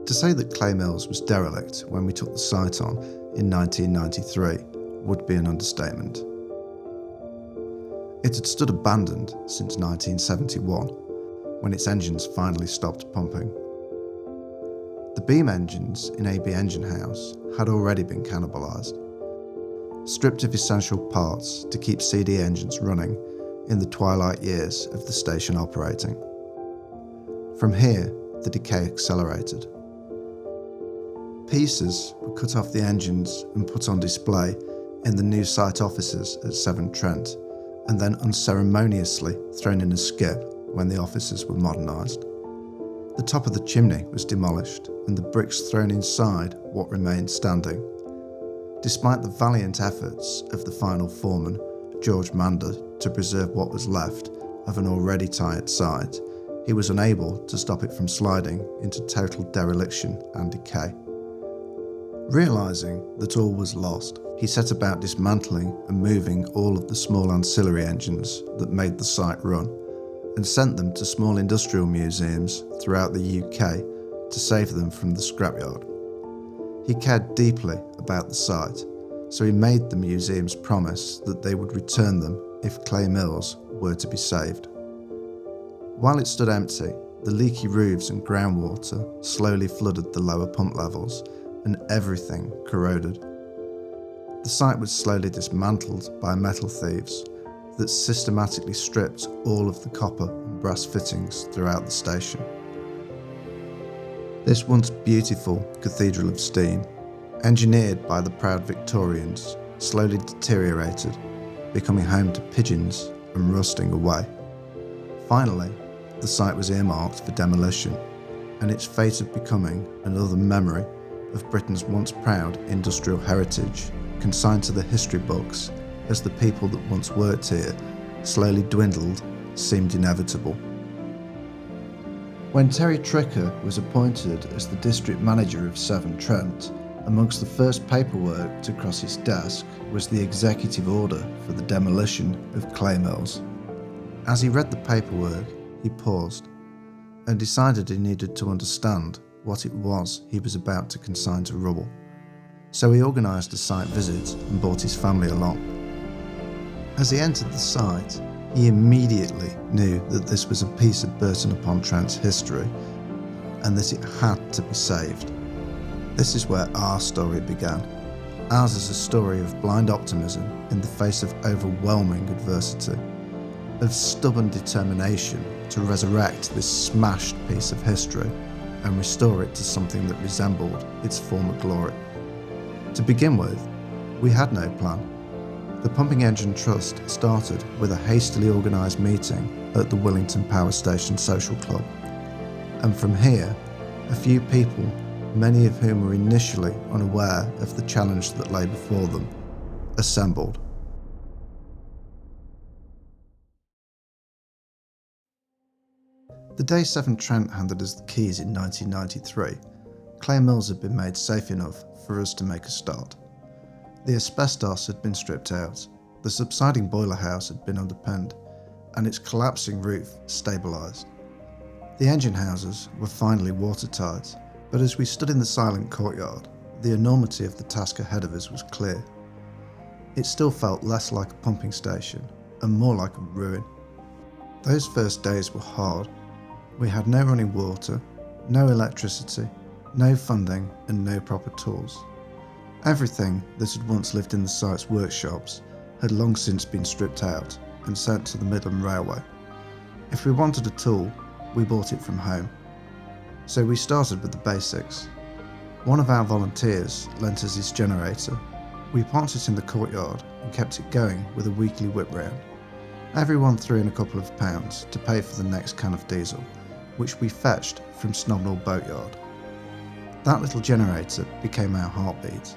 To say that Claymills was derelict when we took the site on in 1993 would be an understatement. It had stood abandoned since 1971, when its engines finally stopped pumping. The beam engines in AB Engine House had already been cannibalised, stripped of essential parts to keep CD engines running in the twilight years of the station operating. From here, the decay accelerated. Pieces were cut off the engines and put on display in the new site offices at Severn Trent, and then unceremoniously thrown in a skip when the offices were modernised. The top of the chimney was demolished and the bricks thrown inside what remained standing. Despite the valiant efforts of the final foreman, George Mander, to preserve what was left of an already tired site, he was unable to stop it from sliding into total dereliction and decay. Realising that all was lost, he set about dismantling and moving all of the small ancillary engines that made the site run, and sent them to small industrial museums throughout the UK to save them from the scrapyard. He cared deeply about the site, so he made the museums promise that they would return them if Claymills were to be saved. While it stood empty, the leaky roofs and groundwater slowly flooded the lower pump levels, and everything corroded. The site was slowly dismantled by metal thieves that systematically stripped all of the copper and brass fittings throughout the station. This once beautiful cathedral of steam, engineered by the proud Victorians, slowly deteriorated, becoming home to pigeons and rusting away. Finally, the site was earmarked for demolition, and its fate of becoming another memory of Britain's once proud industrial heritage consigned to the history books as the people that once worked here slowly dwindled seemed inevitable. When Terry Tricker was appointed as the district manager of Severn Trent, amongst the first paperwork to cross his desk was the executive order for the demolition of Claymills. As he read the paperwork, he paused and decided he needed to understand what it was he was about to consign to rubble. So he organised a site visit and brought his family along. As he entered the site, he immediately knew that this was a piece of Burton-upon-Trent's history and that it had to be saved. This is where our story began. Ours is a story of blind optimism in the face of overwhelming adversity, of stubborn determination to resurrect this smashed piece of history and restore it to something that resembled its former glory. To begin with, we had no plan. The Pumping Engine Trust started with a hastily organised meeting at the Willington Power Station Social Club. And from here, a few people, many of whom were initially unaware of the challenge that lay before them, assembled. The day Severn Trent handed us the keys in 1993, Claymills had been made safe enough for us to make a start. The asbestos had been stripped out, the subsiding boiler house had been underpinned, and its collapsing roof stabilised. The engine houses were finally watertight, but as we stood in the silent courtyard, the enormity of the task ahead of us was clear. It still felt less like a pumping station and more like a ruin. Those first days were hard. We had no running water, no electricity, no funding and no proper tools. Everything that had once lived in the site's workshops had long since been stripped out and sent to the Midland Railway. If we wanted a tool, we bought it from home. So we started with the basics. One of our volunteers lent us his generator. We parked it in the courtyard and kept it going with a weekly whip round. Everyone threw in a couple of pounds to pay for the next can of diesel, which we fetched from Snobnall Boatyard. That little generator became our heartbeat.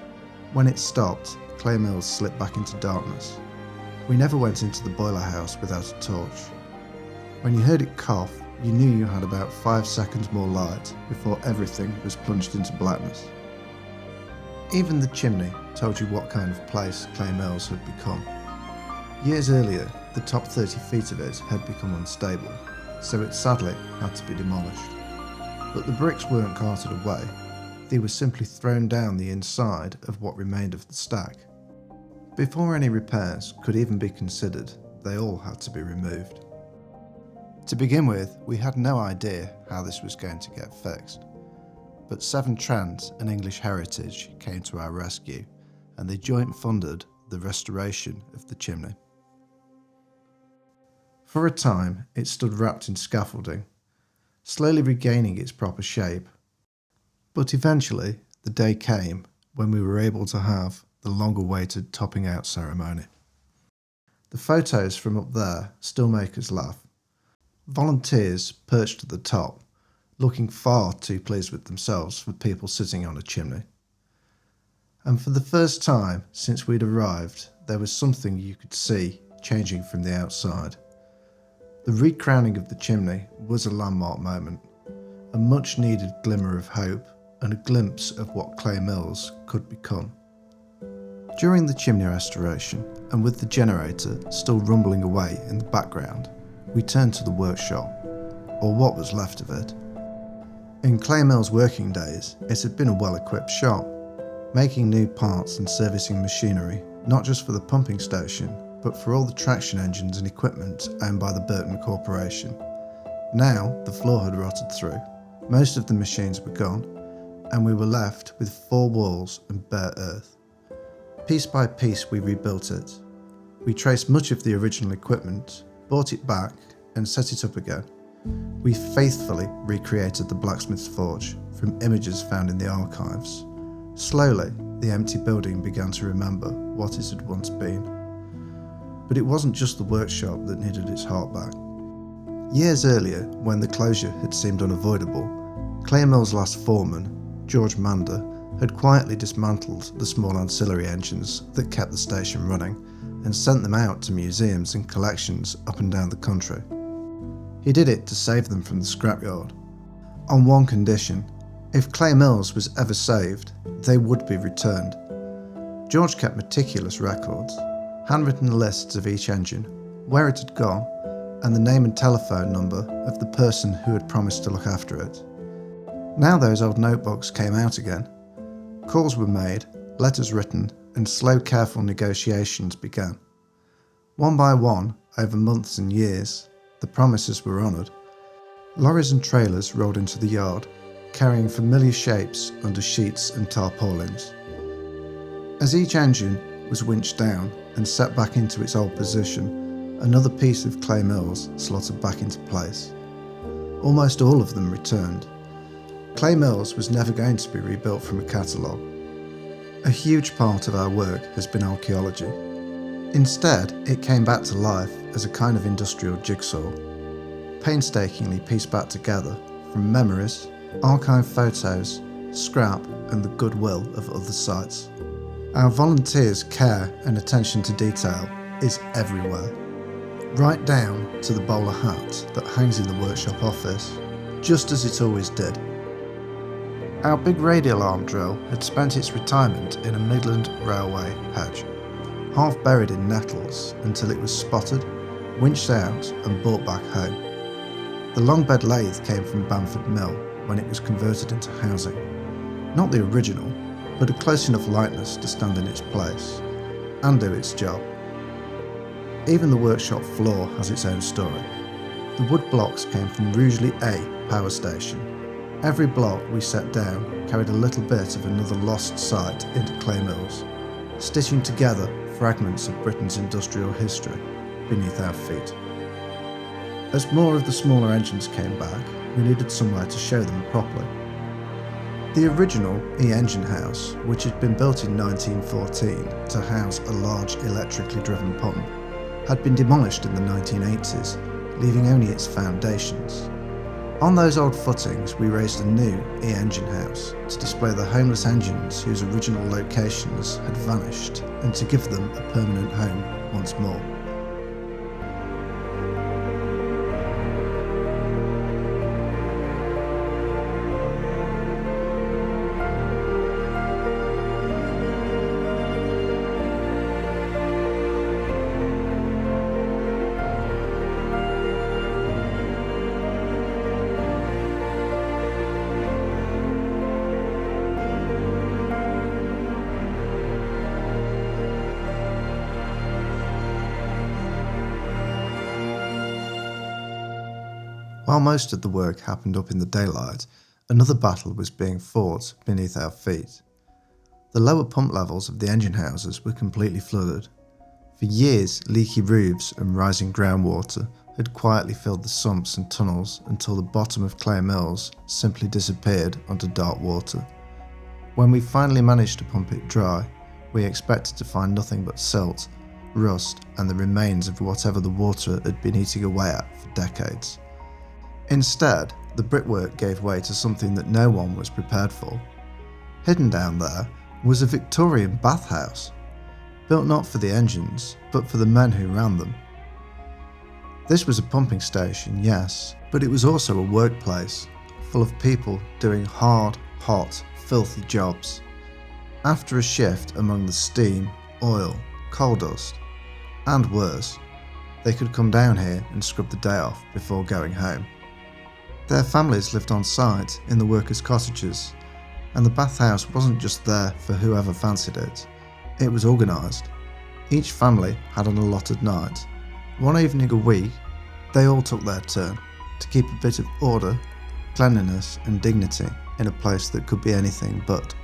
When it stopped, Claymills slipped back into darkness. We never went into the boiler house without a torch. When you heard it cough, you knew you had about 5 seconds more light before everything was plunged into blackness. Even the chimney told you what kind of place Claymills had become. Years earlier, the top 30 feet of it had become unstable, so it sadly had to be demolished. but the bricks weren't carted away, they were simply thrown down the inside of what remained of the stack. Before any repairs could even be considered, they all had to be removed. To begin with, we had no idea how this was going to get fixed, but Severn Trent and English Heritage came to our rescue, and they joint funded the restoration of the chimney. For a time, it stood wrapped in scaffolding, slowly regaining its proper shape. But eventually, the day came when we were able to have the long-awaited topping out ceremony. The photos from up there still make us laugh. Volunteers perched at the top, looking far too pleased with themselves for people sitting on a chimney. And for the first time since we'd arrived, there was something you could see changing from the outside. The recrowning of the chimney was a landmark moment, a much-needed glimmer of hope and a glimpse of what Claymills could become. During the chimney restoration, and with the generator still rumbling away in the background, we turned to the workshop, or what was left of it. In Claymills' working days, it had been a well-equipped shop, making new parts and servicing machinery, not just for the pumping station, but for all the traction engines and equipment owned by the Burton Corporation. Now, the floor had rotted through, most of the machines were gone, and we were left with 4 walls and bare earth. Piece by piece we rebuilt it. We traced much of the original equipment, bought it back and set it up again. We faithfully recreated the blacksmith's forge from images found in the archives. Slowly, the empty building began to remember what it had once been. But it wasn't just the workshop that needed its heart back. Years earlier, when the closure had seemed unavoidable, Claymills' last foreman, George Mander, had quietly dismantled the small ancillary engines that kept the station running and sent them out to museums and collections up and down the country. He did it to save them from the scrapyard. On one condition: if Claymills was ever saved, they would be returned. George kept meticulous records, handwritten lists of each engine, where it had gone, and the name and telephone number of the person who had promised to look after it. Now those old notebooks came out again. Calls were made, letters written, and slow, careful negotiations began. One by one, over months and years, the promises were honoured. Lorries and trailers rolled into the yard, carrying familiar shapes under sheets and tarpaulins. As each engine was winched down and set back into its old position, another piece of Claymills slotted back into place. Almost all of them returned. Claymills was never going to be rebuilt from a catalogue. A huge part of our work has been archaeology. Instead, it came back to life as a kind of industrial jigsaw, painstakingly pieced back together from memories, archive photos, scrap, and the goodwill of other sites. Our volunteers' care and attention to detail is everywhere, right down to the bowler hat that hangs in the workshop office, just as it always did. Our big radial arm drill had spent its retirement in a Midland Railway hedge, half buried in nettles until it was spotted, winched out and brought back home. The long bed lathe came from Bamford Mill when it was converted into housing. Not the original, but a close enough likeness to stand in its place and do its job. Even the workshop floor has its own story. The wood blocks came from Rugeley A power station. Every block we set down carried a little bit of another lost site into Claymills, stitching together fragments of Britain's industrial history beneath our feet. As more of the smaller engines came back, we needed somewhere to show them properly. The original E-engine house, which had been built in 1914 to house a large electrically driven pump, had been demolished in the 1980s, leaving only its foundations. On those old footings, we raised a new E-engine house to display the homeless engines whose original locations had vanished and to give them a permanent home once more. While most of the work happened up in the daylight, another battle was being fought beneath our feet. The lower pump levels of the engine houses were completely flooded. For years, leaky roofs and rising groundwater had quietly filled the sumps and tunnels until the bottom of Claymills simply disappeared under dark water. When we finally managed to pump it dry, we expected to find nothing but silt, rust, and the remains of whatever the water had been eating away at for decades. Instead, the brickwork gave way to something that no one was prepared for. Hidden down there was a Victorian bathhouse, built not for the engines, but for the men who ran them. This was a pumping station, yes, but it was also a workplace, full of people doing hard, hot, filthy jobs. After a shift among the steam, oil, coal dust, and worse, they could come down here and scrub the day off before going home. Their families lived on site in the workers' cottages, and the bathhouse wasn't just there for whoever fancied it. It was organised. Each family had an allotted night. One evening a week, they all took their turn to keep a bit of order, cleanliness and dignity in a place that could be anything but.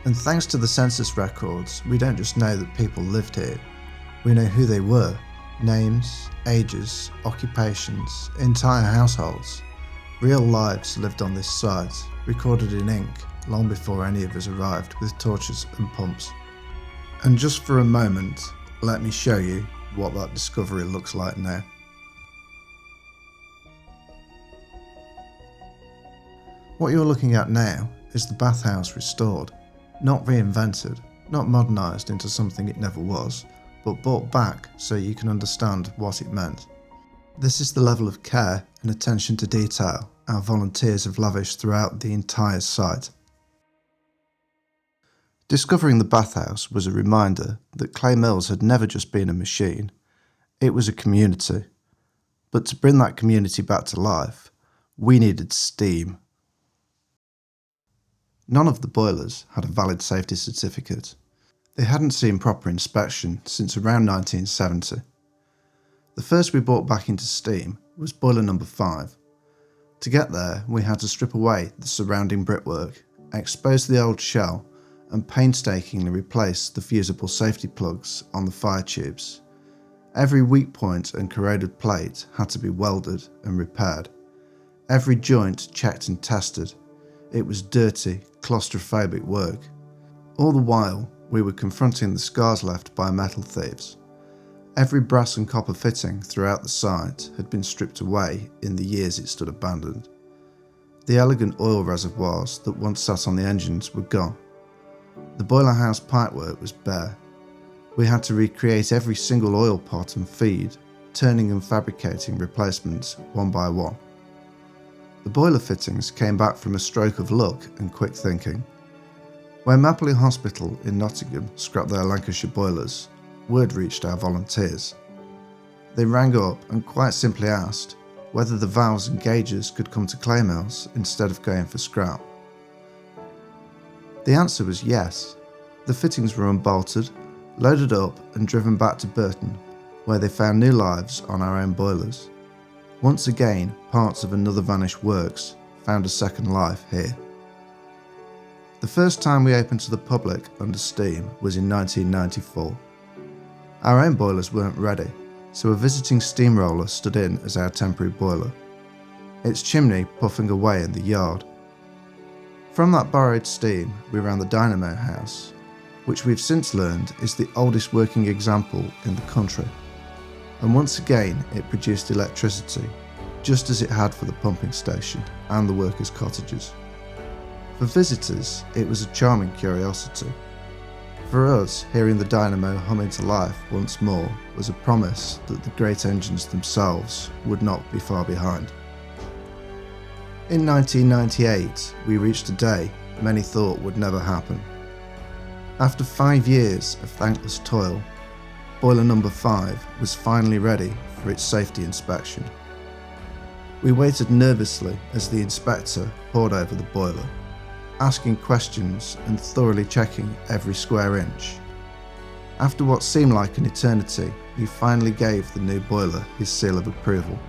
And thanks to the census records, we don't just know that people lived here, we know who they were, names, ages, occupations, entire households. Real lives lived on this site, recorded in ink long before any of us arrived with torches and pumps. And just for a moment, let me show you what that discovery looks like now. What you're looking at now is the bathhouse restored, not reinvented, not modernised into something it never was, but brought back so you can understand what it meant. This is the level of care and attention to detail our volunteers have lavished throughout the entire site. Discovering the bathhouse was a reminder that Claymills had never just been a machine, it was a community. But to bring that community back to life, we needed steam. None of the boilers had a valid safety certificate. They hadn't seen proper inspection since around 1970. The first we brought back into steam was boiler number 5. To get there, we had to strip away the surrounding brickwork, expose the old shell, and painstakingly replace the fusible safety plugs on the fire tubes. Every weak point and corroded plate had to be welded and repaired. Every joint checked and tested. It was dirty, claustrophobic work. All the while, we were confronting the scars left by metal thieves. Every brass and copper fitting throughout the site had been stripped away in the years it stood abandoned. The elegant oil reservoirs that once sat on the engines were gone. The boiler house pipework was bare. We had to recreate every single oil pot and feed, turning and fabricating replacements one by one. The boiler fittings came back from a stroke of luck and quick thinking. When Mapley Hospital in Nottingham scrapped their Lancashire boilers, word reached our volunteers. They rang up and quite simply asked whether the valves and gauges could come to Claymills instead of going for scrap. The answer was yes. The fittings were unbolted, loaded up and driven back to Burton, where they found new lives on our own boilers. Once again, parts of another vanished works found a second life here. The first time we opened to the public under steam was in 1994. Our own boilers weren't ready, so a visiting steamroller stood in as our temporary boiler, its chimney puffing away in the yard. From that borrowed steam, we ran the dynamo house, which we've since learned is the oldest working example in the country. And once again, it produced electricity, just as it had for the pumping station and the workers' cottages. For visitors, it was a charming curiosity. For us, hearing the dynamo hum into life once more was a promise that the great engines themselves would not be far behind. In 1998, we reached a day many thought would never happen. After 5 years of thankless toil, boiler number 5 was finally ready for its safety inspection. We waited nervously as the inspector pored over the boiler, asking questions and thoroughly checking every square inch. After what seemed like an eternity, he finally gave the new boiler his seal of approval.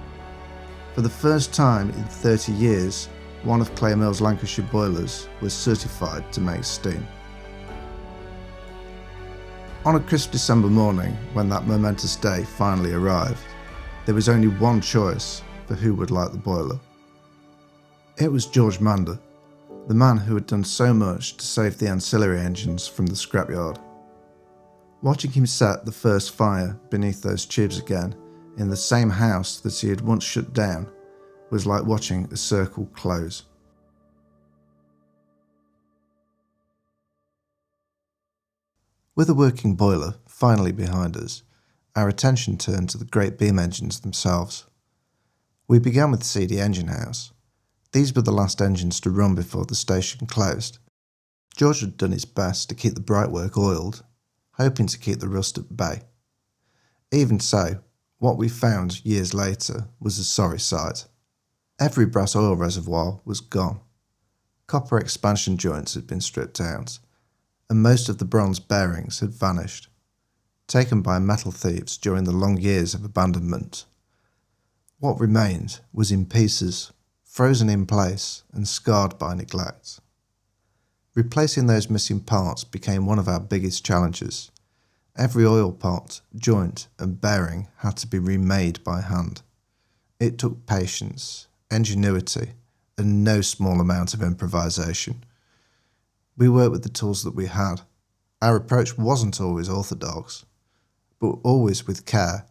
For the first time in 30 years, one of Claymills' Lancashire boilers was certified to make steam. On a crisp December morning, when that momentous day finally arrived, there was only one choice for who would light the boiler. It was George Mander, the man who had done so much to save the ancillary engines from the scrapyard. Watching him set the first fire beneath those tubes again, in the same house that he had once shut down, was like watching a circle close. With a working boiler finally behind us, our attention turned to the great beam engines themselves. We began with the CD engine house. These were the last engines to run before the station closed. George had done his best to keep the brightwork oiled, hoping to keep the rust at bay. Even so, what we found years later was a sorry sight. Every brass oil reservoir was gone. Copper expansion joints had been stripped out, and most of the bronze bearings had vanished, taken by metal thieves during the long years of abandonment. What remained was in pieces, frozen in place and scarred by neglect. Replacing those missing parts became one of our biggest challenges. Every oil pot, joint and bearing had to be remade by hand. It took patience, ingenuity, and no small amount of improvisation. We worked with the tools that we had. Our approach wasn't always orthodox, but always with care,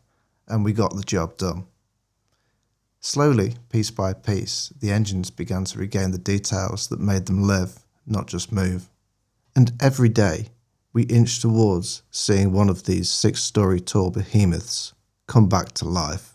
and we got the job done. Slowly, piece by piece, the engines began to regain the details that made them live, not just move. And every day, we inched towards seeing one of these 6-story tall behemoths come back to life.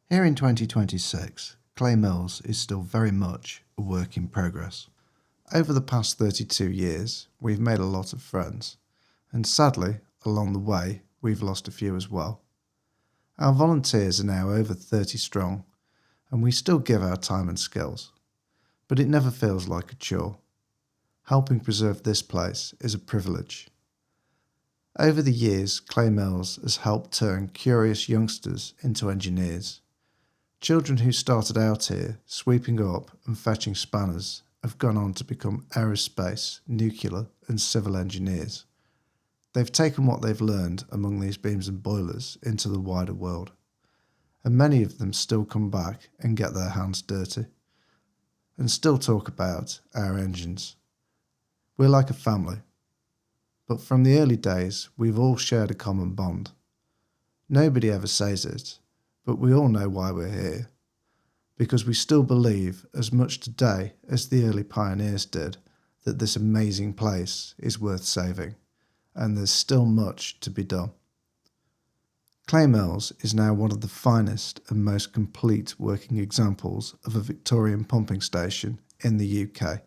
Here in 2026, Claymills is still very much a work in progress. Over the past 32 years, we've made a lot of friends, and sadly, along the way, we've lost a few as well. Our volunteers are now over 30 strong, and we still give our time and skills, but it never feels like a chore. Helping preserve this place is a privilege. Over the years, Claymills has helped turn curious youngsters into engineers. Children who started out here sweeping up and fetching spanners have gone on to become aerospace, nuclear and civil engineers. They've taken what they've learned among these beams and boilers into the wider world, and many of them still come back and get their hands dirty, and still talk about our engines. We're like a family, but from the early days we've all shared a common bond. Nobody ever says it, but we all know why we're here, because we still believe as much today as the early pioneers did that this amazing place is worth saving, and there's still much to be done. Claymills is now one of the finest and most complete working examples of a Victorian pumping station in the UK.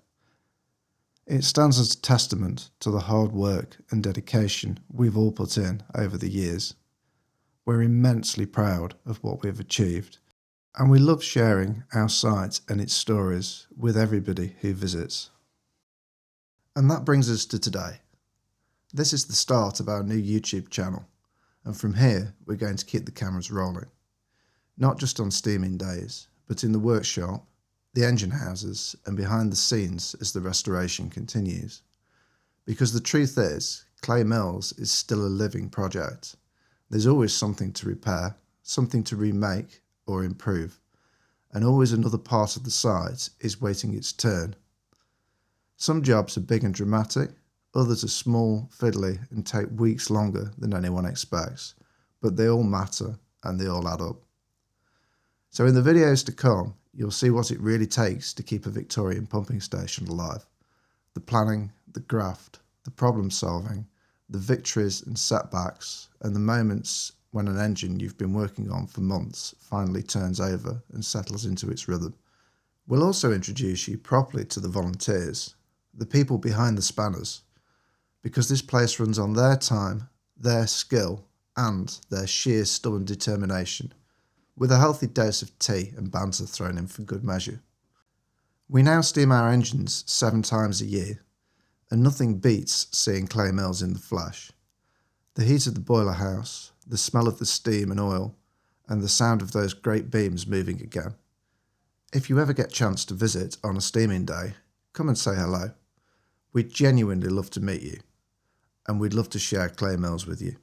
It stands as a testament to the hard work and dedication we've all put in over the years. We're immensely proud of what we've achieved, and we love sharing our site and its stories with everybody who visits. And that brings us to today. This is the start of our new YouTube channel, and from here we're going to keep the cameras rolling. Not just on steaming days, but in the workshop, the engine houses and behind the scenes as the restoration continues. Because the truth is, Claymills is still a living project. There's always something to repair, something to remake or improve, and always another part of the site is waiting its turn. Some jobs are big and dramatic, others are small, fiddly, and take weeks longer than anyone expects, but they all matter and they all add up. So in the videos to come, you'll see what it really takes to keep a Victorian pumping station alive. The planning, the graft, the problem solving, the victories and setbacks, and the moments when an engine you've been working on for months finally turns over and settles into its rhythm. We'll also introduce you properly to the volunteers, the people behind the spanners, because this place runs on their time, their skill, and their sheer stubborn determination, with a healthy dose of tea and banter thrown in for good measure. We now steam our engines 7 times a year, and nothing beats seeing Claymills in the flesh. The heat of the boiler house, the smell of the steam and oil, and the sound of those great beams moving again. If you ever get a chance to visit on a steaming day, come and say hello. We'd genuinely love to meet you, and we'd love to share Claymills with you.